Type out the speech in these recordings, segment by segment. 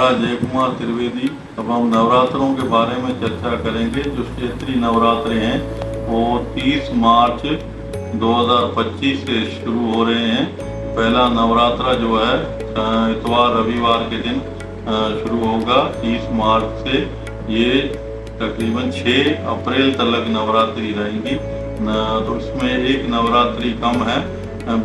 महाराज जय कुमार त्रिवेदी। अब हम नवरात्रों के बारे में चर्चा करेंगे। जो क्षेत्रीय नवरात्रे हैं वो 30 मार्च 2025 से शुरू हो रहे हैं। पहला नवरात्रा जो है इतवार रविवार के दिन शुरू होगा 30 मार्च से। ये तकरीबन 6 अप्रैल तक नवरात्रि रहेंगी। तो इसमें एक नवरात्रि कम है,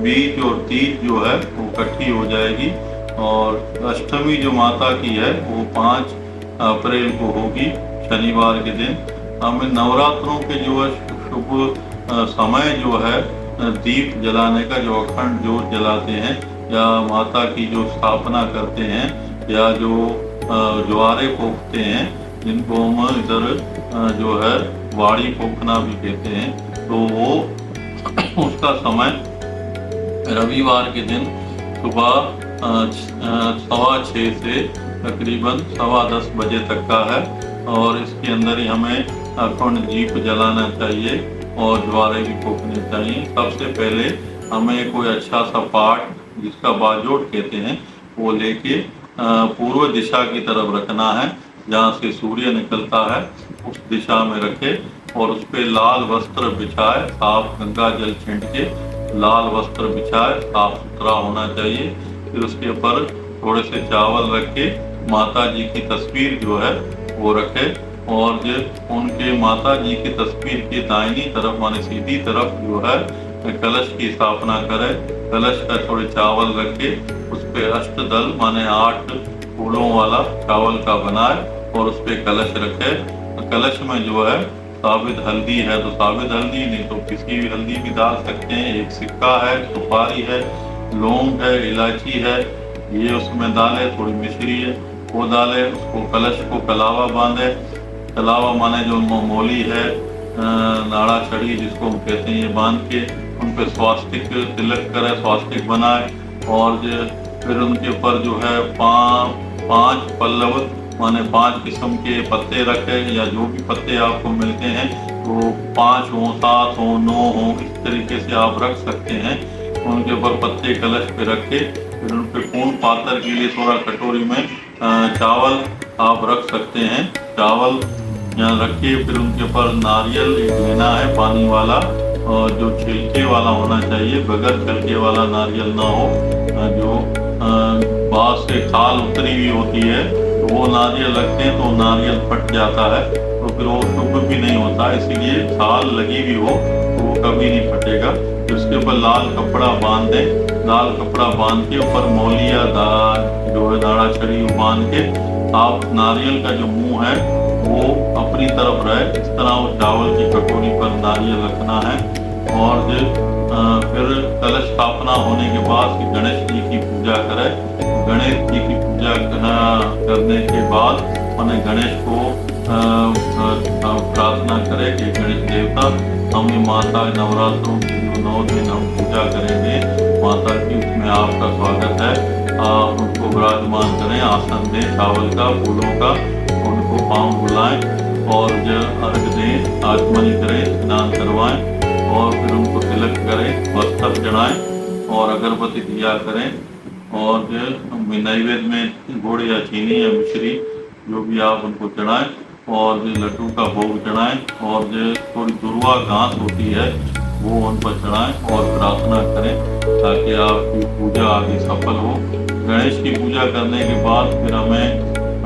बीज और तीज जो है वो इकट्ठी हो जाएगी। और अष्टमी जो माता की है वो 5 अप्रैल को होगी, शनिवार के दिन। हमें नवरात्रों के जो है शुभ समय जो है दीप जलाने का, जो अखंड ज्योत जलाते हैं या माता की जो स्थापना करते हैं या जो ज्वारे फूंकते हैं, जिनको हम इधर जो है वाड़ी फूंकना भी कहते हैं, तो वो उसका समय रविवार के दिन सुबह 6:15 से तकरीबन 10:15 बजे तक का है। और इसके अंदर ही हमें अखंड दीप जलाना चाहिए और ज्वारे भी फूंकने चाहिए। सबसे पहले हमें कोई अच्छा सा पाठ, जिसका बाजोट कहते हैं, वो लेके पूर्व दिशा की तरफ रखना है। जहाँ से सूर्य निकलता है उस दिशा में रखे और उस पर लाल वस्त्र बिछाए, साफ गंगा जल छींट के लाल वस्त्र बिछाए, साफ सुथरा होना चाहिए। फिर उसके ऊपर थोड़े से चावल रख के माता जी की तस्वीर जो है वो रखे और जो उनके माता जी की तस्वीर की दाहिनी तरफ माने सीधी तरफ जो है कलश की स्थापना करे। कलश का थोड़े चावल रख के उस पर अष्टदल माने 8 फूलों वाला चावल का बनाए और उस पर कलश रखे। कलश में जो है साबित हल्दी है तो साबित हल्दी, नहीं तो किसी भी हल्दी भी डाल सकते हैं। एक सिक्का है, सुपारी है, लौंग है, इलायची है, ये उसमें डाले। थोड़ी मिश्री है वो डाले। उसको कलश को कलावा बांधे। कलावा माने जो मोली है, नाड़ा छड़ी जिसको हम कहते हैं, ये बांध के उन पे स्वास्तिक तिलक करे, स्वास्तिक बनाए। और फिर उनके ऊपर जो है 5 पल्लव माने 5 किस्म के पत्ते रखे, या जो भी पत्ते आपको मिलते हैं तो 5 हो, 7 हो, 9 हो, इस तरीके से आप रख सकते हैं। उनके ऊपर पत्ते कलश पे रखे। फिर उन पे पूर्ण पात्र के लिए थोड़ा कटोरी में चावल आप रख सकते हैं। चावल यहाँ रखिए। फिर उनके ऊपर नारियल लेना है पानी वाला, और जो छिलके वाला होना चाहिए, बगैर छिलके वाला नारियल ना हो। जो बांस से खाल उतरी हुई होती है तो वो नारियल रखते हैं तो नारियल फट जाता है, तो फिर वो शुभ भी नहीं होता। इसीलिए खाल लगी हुई हो तो वो कभी नहीं फटेगा। तो उसके ऊपर लाल कपड़ा बांध दें। लाल कपड़ा बांध के ऊपर मौली या जो है नाड़ा छड़ी बांध के आप नारियल का जो मुंह है वो अपनी तरफ रहे, इस तरह वो चावल की कटोरी पर नारियल रखना है। और फिर कलश स्थापना होने के बाद गणेश जी की पूजा करें। गणेश जी की पूजा करने के बाद मैंने गणेश को प्रार्थना करें कि गणेश देवता, हम ये माता नवरात्रों की जो 9 दिन हम पूजा करेंगे माता की, उसमें आपका स्वागत है। आप उनको विराजमान करें, आसन दें चावल का, फूलों का, उनको पाँव बुलाएं और जो अर्घ दें, आचमनी करें, स्नान करवाएं और फिर उनको तिलक करें, वस्त्र चढ़ाएं और अगरबत्ती दिया करें। और जो नैवेद्य में गुड़ या चीनी या मिश्री जो भी आप उनको चढ़ाएं और जो लड्डू का भोग चढ़ाएं और जो थोड़ी दुर्वा घास होती है वो उन पर चढ़ाएं और प्रार्थना करें ताकि आपकी पूजा आगे सफल हो। गणेश की पूजा करने के बाद फिर हमें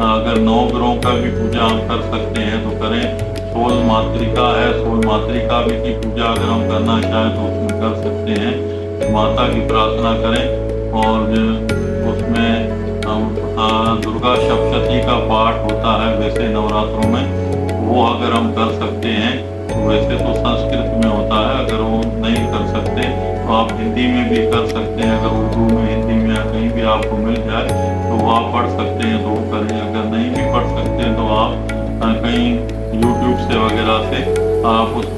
अगर 9 ग्रहों का भी पूजा हम कर सकते हैं तो करें। 16 मातृका है, 16 मातृका भी की पूजा अगर हम करना चाहें तो उसमें कर सकते हैं। माता की प्रार्थना करें और उसमें दुर्गा सप्तशती का पाठ होता है वैसे नवरात्रों में, वो अगर हम कर सकते हैं तो वैसे तो संस्कृत में होता है। अगर वो नहीं कर सकते तो आप हिंदी में भी कर सकते हैं। अगर उर्दू में, हिंदी में या कहीं भी आपको मिल जाए तो वो आप पढ़ सकते हैं तो करें। अगर नहीं भी पढ़ सकते हैं तो आप कहीं यूट्यूब से वगैरह से आप उस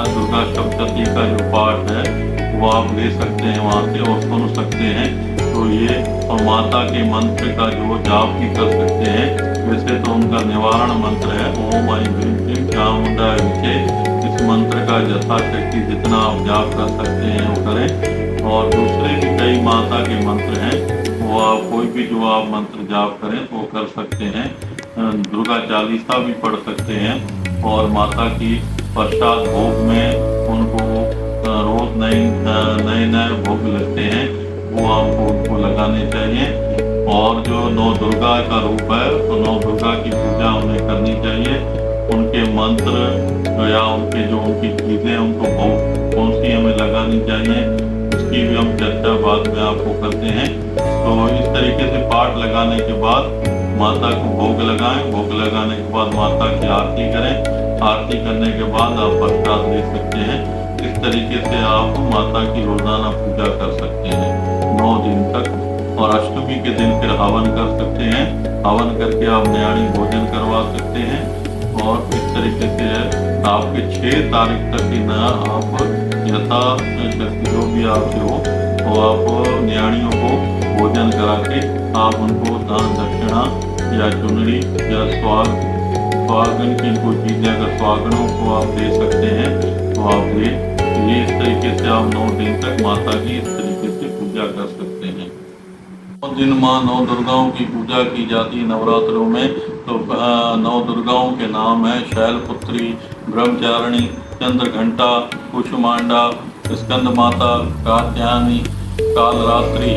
दुर्गा सप्तशती का जो पाठ है वो आप ले सकते हैं वहाँ से और सुन सकते हैं। तो ये और माता के मंत्र का जो जाप भी कर सकते हैं। वैसे तो उनका निवारण मंत्र है ओम ऐं ह्रीं क्लीं चामुंडाय विचे। इस मंत्र का यथाशक्ति जितना आप जाप कर सकते हैं वो करें। और दूसरे भी कई माता के मंत्र हैं, वो आप कोई भी जो आप मंत्र जाप करें तो वो कर सकते हैं। दुर्गा चालीसा भी पढ़ सकते हैं और माता की प्रसाद भोग में उनको रोज नए भोग लगते हैं, वो आपको उनको लगाने चाहिए। और जो नौ दुर्गा का रूप है तो नौ दुर्गा की पूजा उन्हें करनी चाहिए। उनके मंत्र या उनकी चीज़ें उनको भोग कौन सी हमें लगानी चाहिए, उसकी भी हम चर्चा बाद में आपको करते हैं। तो इस तरीके से पाठ लगाने के बाद माता को भोग लगाएं। भोग लगाने के बाद माता की आरती करें। आरती करने के बाद आप प्रसाद ले सकते हैं। इस तरीके से आप माता की रोजाना पूजा कर सकते हैं 9 दिन तक। और अष्टमी के दिन फिर हवन कर सकते हैं। हवन करके आप न्याणी भोजन करवा सकते हैं। और इस तरीके से आपके 6 तारीख तक ही ना आप यथा जो भी आपसे हो तो आप न्याणियों को भोजन करा के आप उनको दान दक्षिणा या चुनरी या स्वागन की कोई चीज़ें अगर स्वागनों को आप दे सकते हैं तो आप दे। ये इस तरीके से आप 9 दिन तक माता की इस तरीके से पूजा कर सकते हैं। 9 दिन माँ 9 दुर्गाओं की पूजा की जाती है नवरात्रों में। तो 9 दुर्गाओं के नाम है शैलपुत्री, ब्रह्मचारिणी, चंद्रघंटा, कुष्मांडा, स्कंद माता, कात्यायनी, कालरात्रि,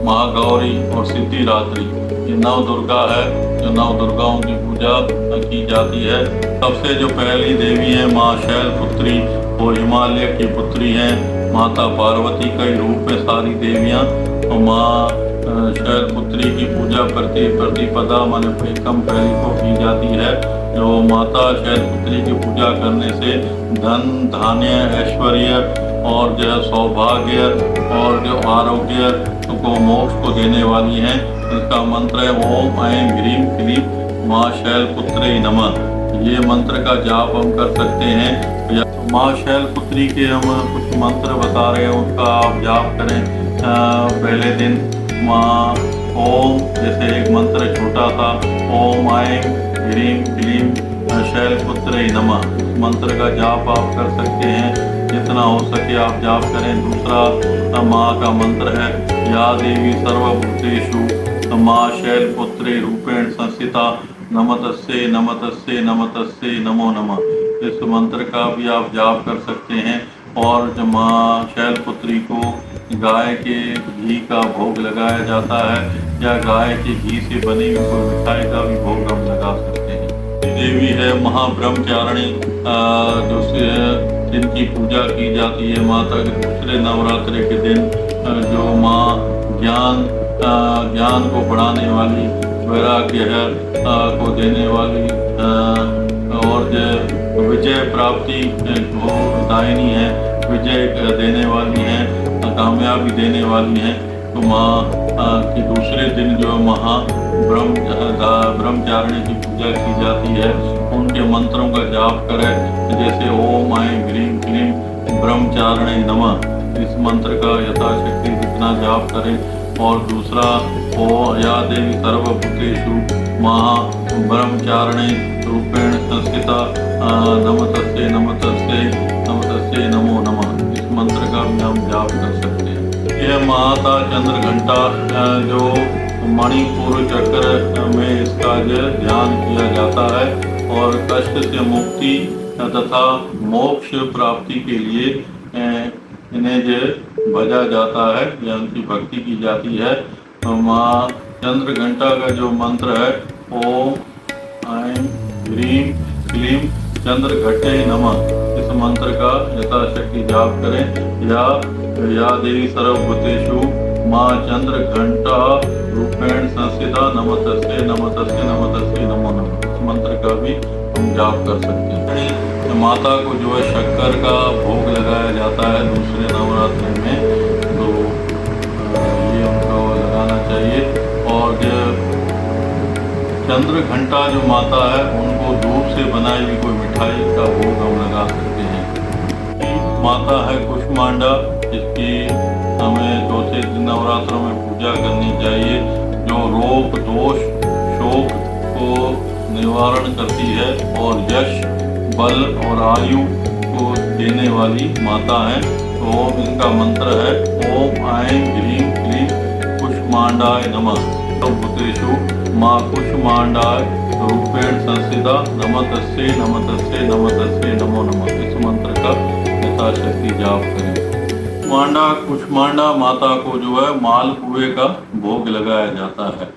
महागौरी और सिद्धिरात्रि। ये 9 दुर्गा है जो 9 दुर्गाओं की पूजा की जाती है। सबसे जो पहली देवी है माँ शैलपुत्री, वो हिमालय की पुत्री हैं। माता पार्वती का ही रूप है सारी देवियाँ। तो माँ शैलपुत्री की पूजा प्रतिपदा माने एकम पहली को की जाती है। जो माता शैलपुत्री की पूजा करने से धन धान्य ऐश्वर्य और जो सौभाग्य और जो आरोग्य को मोक्ष को देने वाली हैं। इसका मंत्र है ओम ऐं ह्रीं क्लीं माँ शैलपुत्रे नमः। ये मंत्र का जाप हम कर सकते हैं। माँ शैलपुत्री के हम कुछ मंत्र बता रहे हैं, उसका आप जाप करें। पहले दिन माँ ओम, जैसे एक मंत्र छोटा सा ओम ऐं ह्रीं क्लीं शैलपुत्रे नमः, इस मंत्र का जाप आप कर सकते हैं। जितना हो सके आप जाप करें। दूसरा माँ का मंत्र है या देवी सर्वभूतेषु माँ शैलपुत्रे रूपेण संस्थिता नमस्तस्यै नमस्तस्यै नमस्तस्यै नमो नमः। इस मंत्र का भी आप जाप कर सकते हैं। और जो माँ शैलपुत्री को गाय के घी का भोग लगाया जाता है या गाय के घी से बनी हुई कोई मिठाई का भी भोग हम लगा सकते हैं। देवी है महाब्रह्मचारिणी, जो जिनकी पूजा की जाती है माता के दूसरे नवरात्रि के दिन। जो माँ ज्ञान को बढ़ाने वाली, वैराग्य है को देने वाली और जो विजय प्राप्ति को दायिनी है, विजय देने वाली है, कामयाबी देने वाली है। तो माँ के दूसरे दिन जो ब्रह्मचारिणी की पूजा की जाती है, उनके मंत्रों का जाप करें। जैसे ओम ऐं ह्रीं क्लीं ब्रह्मचारिणी नमः, इस मंत्र का यथाशक्ति जितना जाप करें। और दूसरा ओ या देवी सर्वभूतेषु महा ब्रह्मचारिणी रूपेण संस्थिता नमस्तस्यै नमस्तस्यै नमस्तस्यै नमो नमः, इस मंत्र का भी हम जाप कर सकते हैं। यह माता चंद्रघंटा जो मणिपुर चक्र में इसका जो ध्यान किया जाता है और कष्ट से मुक्ति तथा मोक्ष प्राप्ति के लिए इन्हें जो भजा जाता है या उनकी भक्ति की जाती है। तो माँ चंद्रघंटा का जो मंत्र है ओम ऐं ह्रीं क्लीं चंद्रघटे नमः, इस मंत्र का यथाशक्ति जाप करें। या देवी सर्वभूतेषु माँ चंद्रघंटा रूपेण संस्थिता नमस्तस्यै नमस्तस्यै नमस्तस्यै नमो नमः, इस मंत्र का भी हम जाप कर सकते हैं। माता को जो है शक्कर का भोग लगाया जाता है दूसरे नवरात्रि में, तो ये उनको लगाना चाहिए। और जो चंद्रघंटा जो माता है उनको दूध से बनाई हुई कोई मिठाई का भोग हम लगा सकते हैं। माता है कुष्मांडा, जिसकी हमें चौथे दिन नवरात्रों में पूजा करनी चाहिए। जो रोग दोष शोक को निवारण करती है और यश बल और आयु को देने वाली माता है। तो इनका मंत्र है ओम ऐं ह्रीं क्लीं कुष्मांडाय नमः। सर्वभूतेषु माँ कुष्मांडाय रूपेण संस्थिता नमस्तस्यै नमस्तस्यै नमस्तस्यै नमो नमः। इस मंत्र का यथाशक्ति जाप करें। कुष्मांडा माता को जो है मालपुए का भोग लगाया जाता है।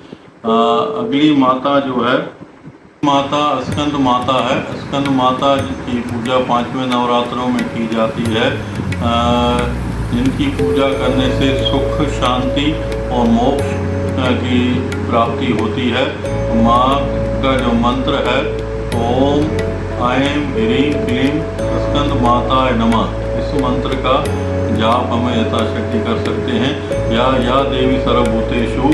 अगली माता जो है माता स्कंद माता है। स्कंद माता की पूजा 5वें नवरात्रों में की जाती है। जिनकी पूजा करने से सुख शांति और मोक्ष की प्राप्ति होती है। माँ का जो मंत्र है ओम ऐं ह्रीं क्लीं स्कंद माताय नमः। इस मंत्र का जाप हमें यथाशक्ति कर सकते हैं। या देवी सर्वभूतेषु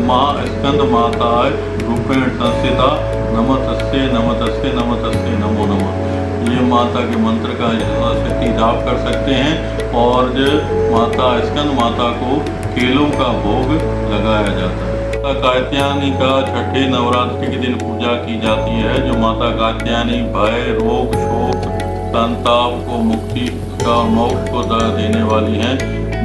माँ स्कंद माताय रूपेण संस्थिता नमस्तस्यै नमस्तस्यै नमस्तस्यै नमो नमः। ये माता के मंत्र का यथाशक्ति जाप कर सकते हैं। और जो माता स्कंद माता को केलों का भोग लगाया जाता है। माता कात्यायनी का छठे नवरात्रि के दिन पूजा की जाती है। जो माता कात्यायनी भय रोग शोक संताप को मुक्ति का मोक्ष को देने वाली हैं।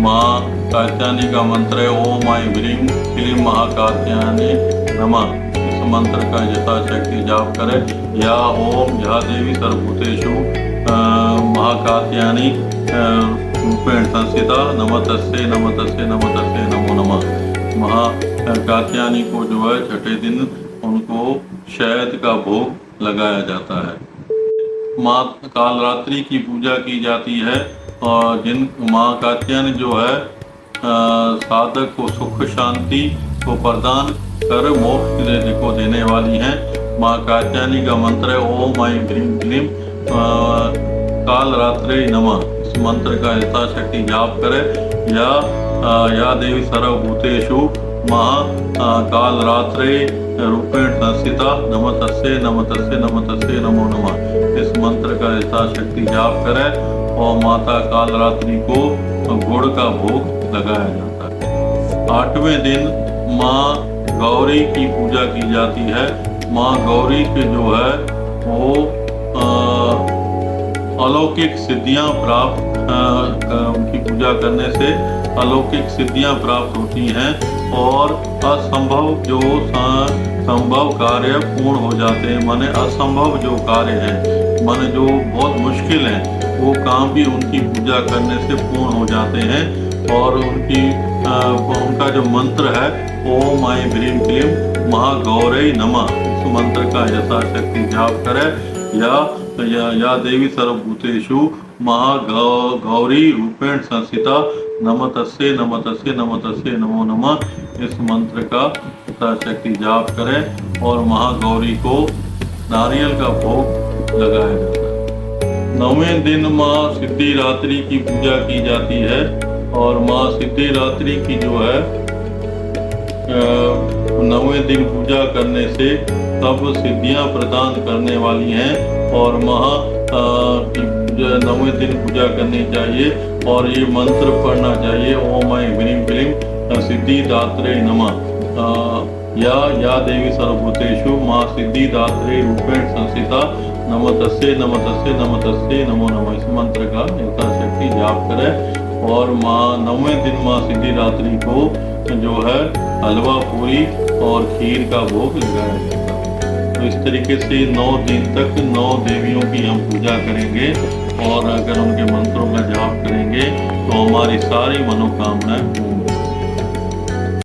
माँ कात्यायनी का मंत्र है ओम ऐं ह्रीं क्लीं महाकात्यायनी नमः। इस मंत्र का यथाशक्ति जाप करें। या ओम या देवी सर्वभूतेषु महाकात्यायनी रूपेण संस्थिता नमस्तस्यै नमस्तस्यै नमस्तस्यै नमो नमः। महाकात्यायनी को जो है छठे दिन उनको शहद का भोग लगाया जाता है। माँ कालरात्रि की पूजा की जाती है। और जिन माँ कात्यायनी जो है साधक को सुख शांति को प्रदान कर मोक्ष को देने वाली हैं। माँ कात्यायनी का मंत्र है ओम ऐं ह्रीं क्लीं कालरात्रे नमः। इस मंत्र का यथाशक्ति जाप करें। या देवी सर्वभूतेषु कालरात्रे रूपेण संस्थिता नमस्तस्यै नमस्तस्यै नमस्तस्यै नमो नमः। इस मंत्र का यथाशक्ति जाप करें। और माता कालरात्रि को गुड़ का भोग लगाया जाता है। 8वें दिन माँ गौरी की पूजा की जाती है। माँ गौरी के जो है वो अलौकिक सिद्धियां प्राप्त उनकी पूजा करने से अलौकिक सिद्धियां प्राप्त होती हैं। और असंभव जो संभव कार्य पूर्ण हो जाते हैं। माने असंभव जो कार्य हैं माने जो बहुत मुश्किल हैं वो काम भी उनकी पूजा करने से पूर्ण हो जाते हैं। और उनका जो मंत्र है ओम ऐं ह्रीं क्लीं महागौरै नमः। इस मंत्र का यथाशक्ति जाप करें। या देवी सर्वभूतेषु महागौरी रूपेण संस्थिता नमस्तस्यै नमस्तस्यै नमस्तस्यै नमो नमः। इस मंत्र का यथाशक्ति जाप करें। और महागौरी को नारियल का भोग लगाया जाता है। 9वें दिन माँ सिद्धिदात्री की पूजा की जाती है। और माँ सिद्धिदात्री की जो है 9वें दिन पूजा करने से सब सिद्धियां प्रदान करने वाली हैं। और माँ की 9वें दिन पूजा करनी चाहिए। और ये मंत्र पढ़ना चाहिए ओम ऐं ह्रीं क्लीं सिद्धिदात्रे नमः। या देवी सर्वभूतेषु माँ सिद्धिदात्रे रूपेण संस्थिता नमस्तस्यै नमस्तस्यै नमस्तस्यै नमो नमः। इस मंत्र का यथाशक्ति जाप करें। और माँ 9वें दिन माँ सिद्धिदात्री को जो है हलवा पूरी और खीर का भोग लगाया जाता है। तो इस तरीके से 9 दिन तक 9 देवियों की हम पूजा करेंगे। और अगर उनके मंत्रों का जाप करेंगे तो हमारी सारी मनोकामनाएं